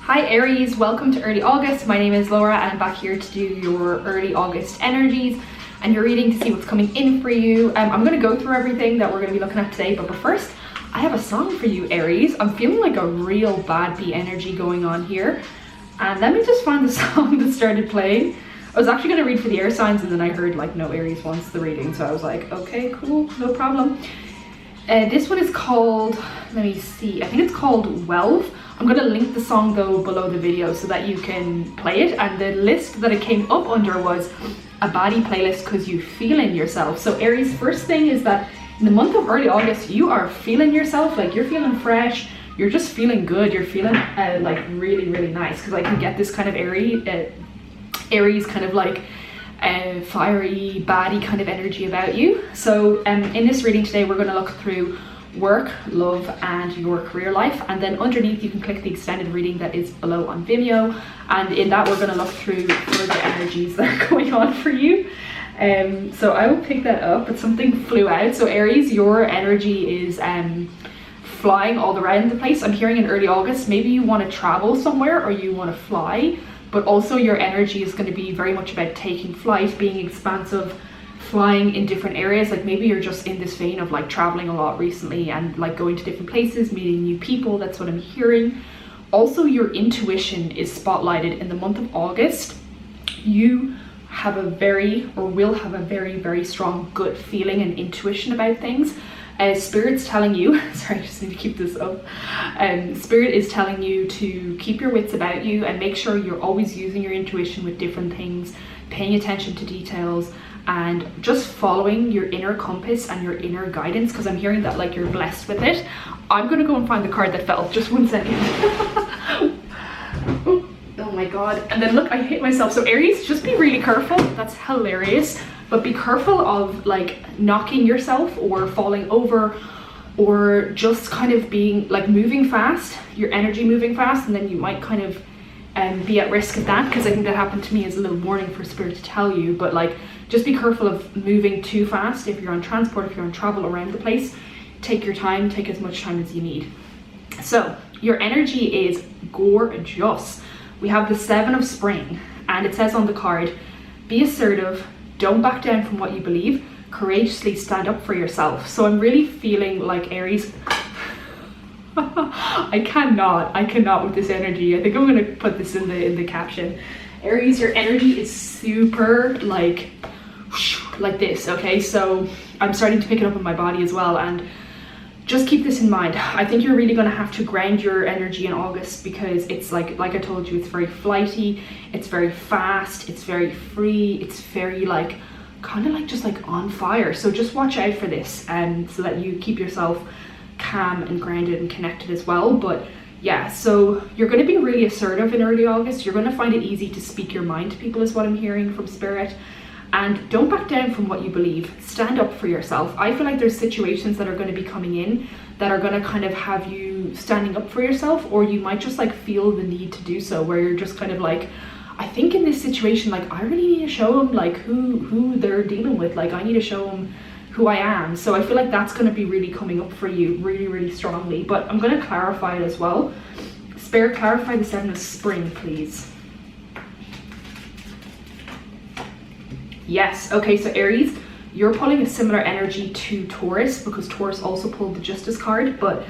Hi Aries, welcome to early August. My name is Laura and I'm back here to do your early August energies and your reading to see what's coming in for you. I'm going to go through everything that we're going to be looking at today, but first I have a song for you, Aries. I'm feeling like a real Baddie energy going on here, and let me just find the song that started playing. I was actually going to read for the air signs and then I heard like no Aries wants the reading, so I was like, okay, cool, no problem. This one is called, let me see, I think it's called Wealth. I'm going to link the song though below the video so that you can play it, and the list that it came up under was a Baddie playlist because you feeling yourself. So Aries, first thing is that in the month of early August you are feeling yourself, like you're feeling fresh, you're just feeling good, you're feeling like really nice, because I can get this kind of Aries kind of like fiery Baddie kind of energy about you. So in this reading today we're going to look through work, love and your career life, and then underneath you can click the extended reading that is below on Vimeo, and in that we're going to look through further energies that are going on for you. So I will pick that up, but something flew out. So Aries, your energy is flying all around the place. I'm hearing in early August maybe you want to travel somewhere or you want to fly, but also your energy is going to be very much about taking flight, being expansive, flying in different areas. Like maybe you're just in this vein of like traveling a lot recently and like going to different places, meeting new people. That's what I'm hearing. Also, your intuition is spotlighted in the month of August. You have a will have a very strong gut feeling and intuition about things. Spirit's telling you, sorry, I just need to keep this up. Spirit is telling you to keep your wits about you and make sure you're always using your intuition with different things, paying attention to details, and just following your inner compass and your inner guidance, because I'm hearing that like you're blessed with it. I'm gonna go and find the card that fell. Just 1 second. Oh my god. And then look, I hit myself. So Aries, just be really careful. That's hilarious. But be careful of like knocking yourself or falling over, or just kind of being like moving fast, your energy moving fast, and then you might kind of be at risk of that, because I think that happened to me as a little warning for Spirit to tell you. But like just be careful of moving too fast if you're on transport, if you're on travel around the place. Take your time, take as much time as you need. So your energy is gorgeous. We have the 7 of Spring, and it says on the card, be assertive, don't back down from what you believe, courageously stand up for yourself. So I'm really feeling like Aries, I cannot with this energy. I think I'm gonna put this in the caption. Aries, your energy is super like this, okay? So I'm starting to pick it up in my body as well, and just keep this in mind. I think you're really going to have to ground your energy in August, because it's like I told you, it's very flighty, it's very fast, it's very free, it's very like kind of like just like on fire. So just watch out for this, and so that you keep yourself calm and grounded and connected as well. But yeah, so you're going to be really assertive in early August. You're going to find it easy to speak your mind to people is what I'm hearing from Spirit. And don't back down from what you believe. Stand up for yourself. I feel like there's situations that are going to be coming in that are going to kind of have you standing up for yourself, or you might just like feel the need to do so, where you're just kind of like, I think in this situation, like I really need to show them like who they're dealing with. Like I need to show them who I am. So I feel like that's going to be really coming up for you really strongly. But I'm going to clarify it as well. Spirit, clarify the 7 of Spring, please. Yes, okay, so Aries, you're pulling a similar energy to Taurus, because Taurus also pulled the Justice card, but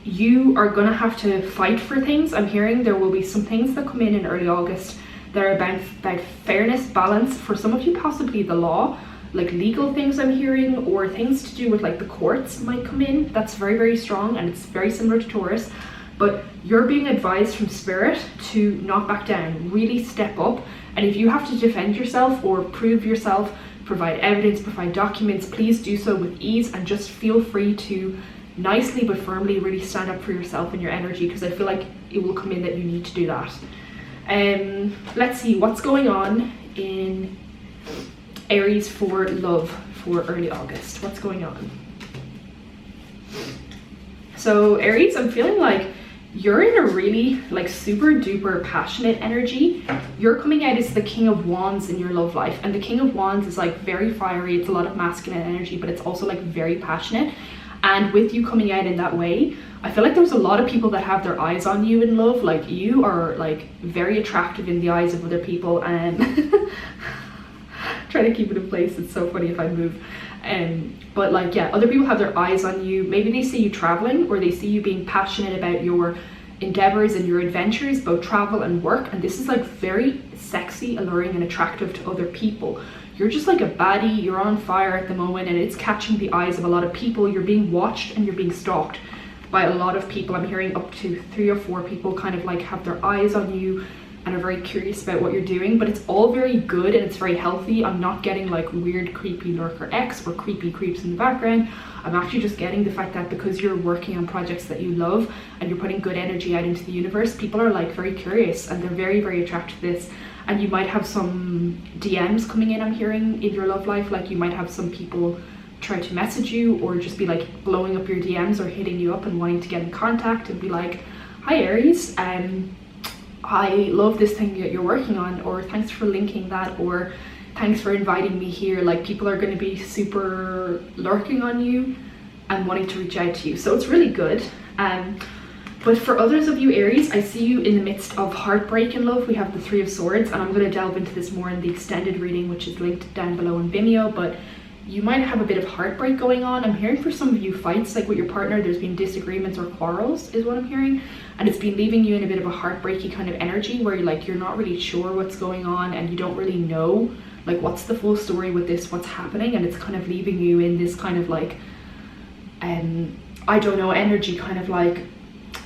you are gonna have to fight for things. I'm hearing there will be some things that come in early August that are about fairness, balance, for some of you possibly the law, like legal things I'm hearing, or things to do with like the courts might come in. That's very strong, and it's very similar to Taurus. But you're being advised from Spirit to not back down, really step up. And if you have to defend yourself or prove yourself, provide evidence, provide documents, please do so with ease, and just feel free to nicely but firmly really stand up for yourself and your energy, because I feel like it will come in that you need to do that. Let's see what's going on in Aries for love for early August. What's going on? So Aries, I'm feeling like you're in a really like super duper passionate energy. You're coming out as the King of Wands in your love life, and the King of Wands is like very fiery. It's a lot of masculine energy, but it's also like very passionate. And with you coming out in that way, I feel like there's a lot of people that have their eyes on you in love. Like, you are like very attractive in the eyes of other people, and try to keep it in place, it's so funny if I move. But like, yeah, other people have their eyes on you. Maybe they see you traveling, or they see you being passionate about your endeavors and your adventures, both travel and work, and this is like very sexy, alluring and attractive to other people. You're just like a baddie, you're on fire at the moment, and it's catching the eyes of a lot of people. You're being watched and you're being stalked by a lot of people. I'm hearing up to 3 or 4 people kind of like have their eyes on you and are very curious about what you're doing, but it's all very good and it's very healthy. I'm not getting like weird creepy lurker X or creepy creeps in the background. I'm actually just getting the fact that because you're working on projects that you love and you're putting good energy out into the universe, people are like very curious and they're very, very attracted to this. And you might have some DMs coming in, I'm hearing, in your love life. Like, you might have some people try to message you or just be like blowing up your DMs or hitting you up and wanting to get in contact and be like, hi Aries, I love this thing that you're working on, or thanks for linking that, or thanks for inviting me here. Like, people are going to be super lurking on you and wanting to reach out to you, so it's really good. But for others of you Aries, I see you in the midst of heartbreak in love. We have the 3 of Swords, and I'm going to delve into this more in the extended reading, which is linked down below in Vimeo. But you might have a bit of heartbreak going on. I'm hearing for some of you fights like with your partner. There's been disagreements or quarrels is what I'm hearing, and it's been leaving you in a bit of a heartbreaky kind of energy where you're not really sure what's going on and you don't really know like what's the full story with this, what's happening, and it's kind of leaving you in this kind of like I don't know, energy, kind of like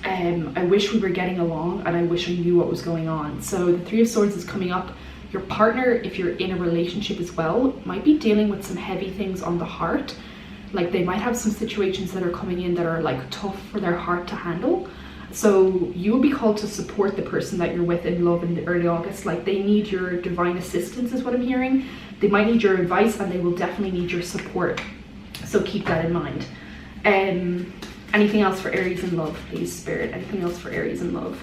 I wish we were getting along and I wish I knew what was going on. So the 3 of Swords is coming up. Your partner, if you're in a relationship as well, might be dealing with some heavy things on the heart. Like, they might have some situations that are coming in that are like tough for their heart to handle. So you will be called to support the person that you're with in love in the early August. Like, they need your divine assistance is what I'm hearing. They might need your advice and they will definitely need your support. So keep that in mind. Anything else for Aries in love, please, Spirit? Anything else for Aries in love?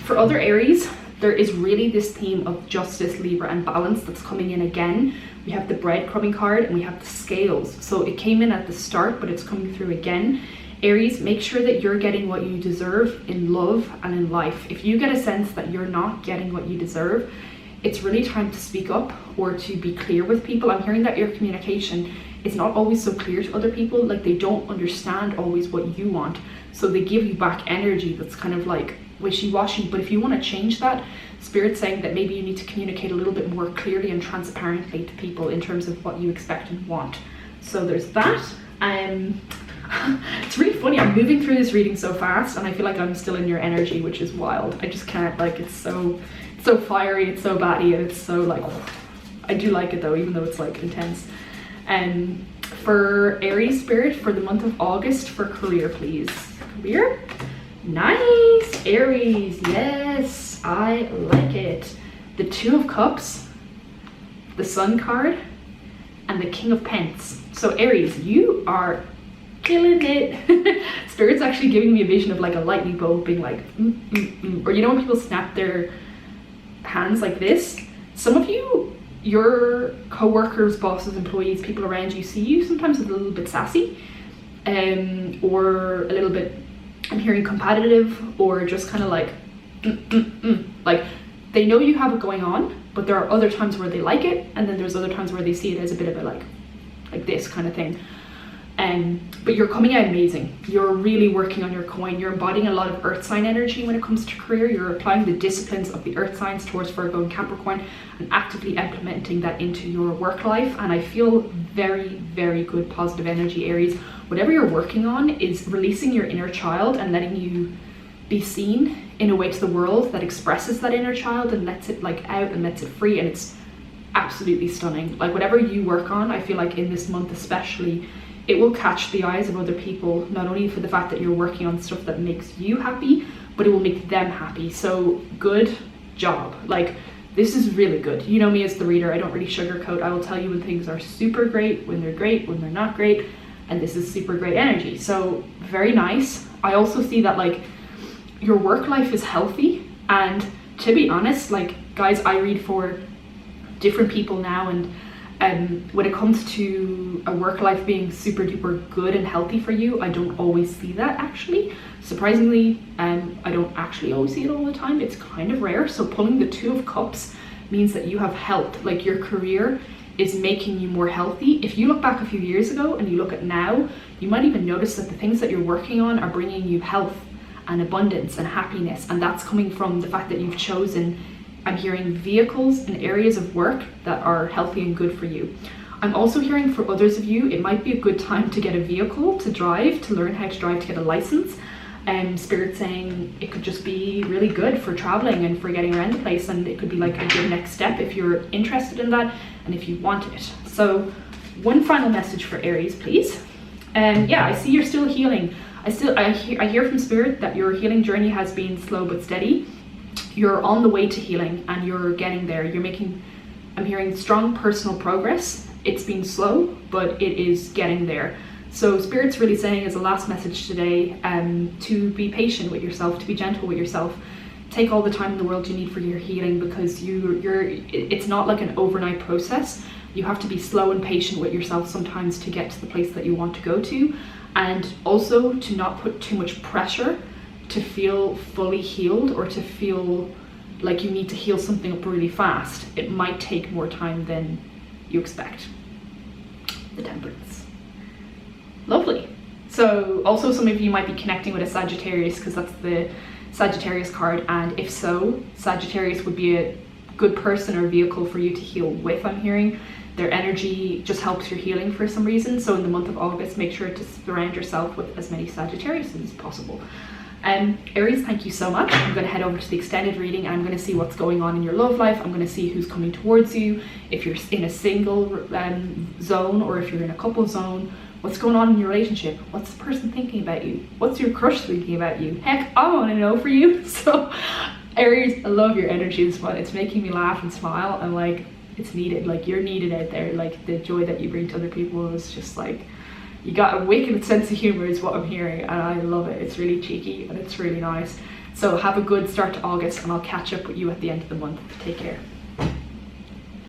For other Aries, there is really this theme of justice, Libra, and balance that's coming in again. We have the breadcrumbing card and we have the scales. So it came in at the start, but it's coming through again. Aries, make sure that you're getting what you deserve in love and in life. If you get a sense that you're not getting what you deserve, it's really time to speak up or to be clear with people. I'm hearing that your communication is not always so clear to other people. Like, they don't understand always what you want, so they give you back energy that's kind of like wishy-washy. But if you want to change that, Spirit's saying that maybe you need to communicate a little bit more clearly and transparently to people in terms of what you expect and want. So there's that. It's really funny, I'm moving through this reading so fast and I feel like I'm still in your energy, which is wild. I just can't, like, it's so fiery, it's so batty, and it's so like, I do like it though, even though it's like intense. For Aries Spirit, for the month of August, for career, please. Career? Nice, Aries, yes, I like it. The 2 of Cups, the Sun card, and the King of Pence. So Aries, you are killing it. Spirit's actually giving me a vision of like a lightning bolt being like, or you know when people snap their hands like this? Some of you, your co-workers, bosses, employees, people around you see you sometimes a little bit sassy, or a little bit, I'm hearing competitive, or just kind of like, like they know you have it going on, but there are other times where they like it, and then there's other times where they see it as a bit of a like this kind of thing. But you're coming out amazing. You're really working on your coin. You're embodying a lot of earth sign energy when it comes to career. You're applying the disciplines of the earth signs towards Virgo and Capricorn and actively implementing that into your work life. And I feel very, very good positive energy, Aries. Whatever you're working on is releasing your inner child and letting you be seen in a way to the world that expresses that inner child and lets it like out and lets it free. And it's absolutely stunning. Like, whatever you work on, I feel like in this month especially, it will catch the eyes of other people, not only for the fact that you're working on stuff that makes you happy, but it will make them happy. So good job. Like, this is really good. You know me as the reader, I don't really sugarcoat. I will tell you when things are super great, when they're not great, and this is super great energy. So very nice. I also see that like your work life is healthy, and to be honest, like guys, I read for different people now, and When it comes to a work life being super duper good and healthy for you, I don't always see that actually. Surprisingly, I don't actually always see it all the time. It's kind of rare. So pulling the Two of Cups means that you have health, like your career is making you more healthy. If you look back a few years ago and you look at now, you might even notice that the things that you're working on are bringing you health and abundance and happiness, and that's coming from the fact that you've chosen, I'm hearing, vehicles and areas of work that are healthy and good for you. I'm also hearing for others of you, it might be a good time to get a vehicle to drive, to learn how to drive, to get a license. Spirit saying it could just be really good for traveling and for getting around the place, and it could be like a good next step if you're interested in that and if you want it. So one final message for Aries, please. Yeah, I see you're still healing. I hear from Spirit that your healing journey has been slow but steady. You're on the way to healing and you're getting there. I'm hearing strong personal progress. It's been slow, but it is getting there. So Spirit's really saying as a last message today, to be patient with yourself, to be gentle with yourself. Take all the time in the world you need for your healing, because it's not like an overnight process. You have to be slow and patient with yourself sometimes to get to the place that you want to go to, and also to not put too much pressure to feel fully healed or to feel like you need to heal something up really fast. It might take more time than you expect. The Temperance. Lovely. So also some of you might be connecting with a Sagittarius, because that's the Sagittarius card, and if so, Sagittarius would be a good person or vehicle for you to heal with, I'm hearing. Their energy just helps your healing for some reason. So in the month of August, make sure to surround yourself with as many Sagittarius as possible. Aries, thank you so much. I'm going to head over to the extended reading and I'm going to see what's going on in your love life. I'm going to see who's coming towards you, if you're in a single zone or if you're in a couple zone. What's going on in your relationship? What's the person thinking about you? What's your crush thinking about you? Heck, I want to know for you. So Aries, I love your energy this month. It's making me laugh and smile, and like, it's needed. Like, you're needed out there. Like, the joy that you bring to other people is just like, you got a wicked sense of humor is what I'm hearing, and I love it. It's really cheeky and it's really nice. So have a good start to August, and I'll catch up with you at the end of the month. Take care.